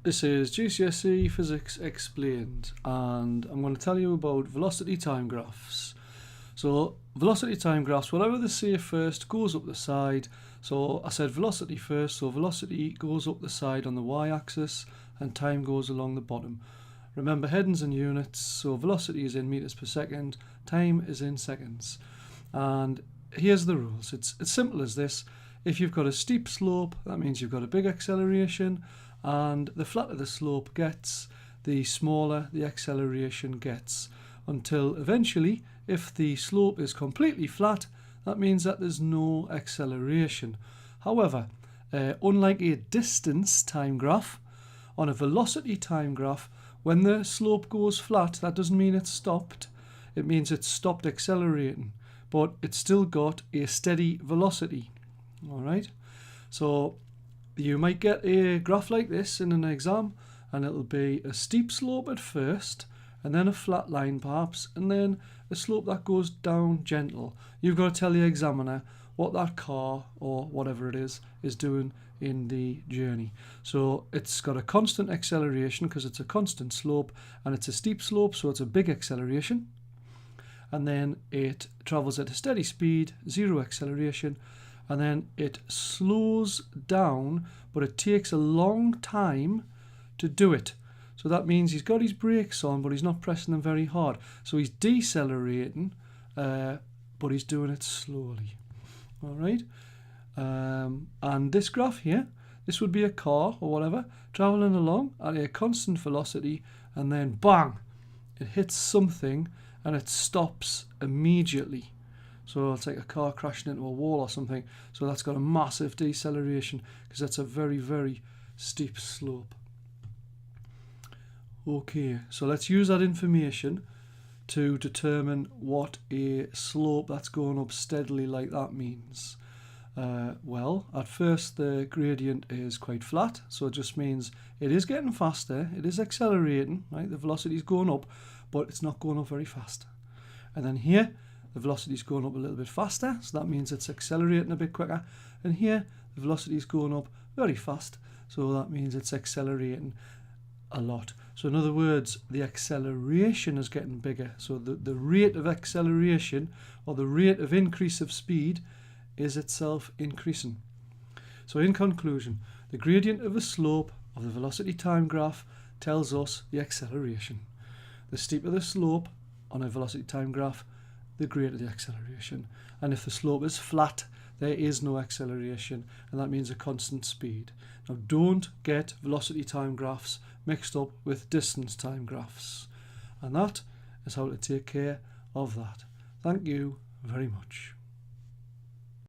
This is GCSE Physics Explained, and I'm going to tell you about velocity time graphs. So velocity time graphs, whatever they say first goes up the side. So I said velocity first, so velocity goes up the side on the y-axis and time goes along the bottom. Remember, headings and units, so velocity is in meters per second, time is in seconds. And here's the rules. It's as simple as this. If you've got a steep slope, that means you've got a big acceleration, and the flatter the slope gets, the smaller the acceleration gets, until eventually, if the slope is completely flat, that means that there's no acceleration. However, unlike a distance time graph, on a velocity time graph, when the slope goes flat, that doesn't mean it's stopped. It means it's stopped accelerating, but it's still got a steady velocity. All right, so you might get a graph like this in an exam, and it'll be a steep slope at first, and then a flat line perhaps, and then a slope that goes down gentle. You've got to tell the examiner what that car or whatever it is doing in the journey. So it's got a constant acceleration because it's a constant slope, and it's a steep slope, so it's a big acceleration. And then it travels at a steady speed, zero acceleration, and then it slows down, but it takes a long time to do it. So that means he's got his brakes on, but he's not pressing them very hard. So he's decelerating, but he's doing it slowly. All right. And this graph here, this would be a car or whatever, traveling along at a constant velocity, and then bang, it hits something and it stops immediately. So it's like a car crashing into a wall or something. So that's got a massive deceleration because that's a very, very steep slope. Okay, so let's use that information to determine what a slope that's going up steadily like that means. Well, at first the gradient is quite flat, so it just means it is getting faster, it is accelerating, right? The velocity is going up, but it's not going up very fast. And then here, the velocity is going up a little bit faster, so that means it's accelerating a bit quicker. And here, the velocity is going up very fast, so that means it's accelerating a lot. So in other words, the acceleration is getting bigger. So the rate of acceleration, or the rate of increase of speed, is itself increasing. So in conclusion, the gradient of the slope of the velocity time graph tells us the acceleration. The steeper the slope on a velocity time graph, the greater the acceleration. And if the slope is flat, there is no acceleration, and that means a constant speed. Now, don't get velocity time graphs mixed up with distance time graphs. And that is how to take care of that. Thank you very much.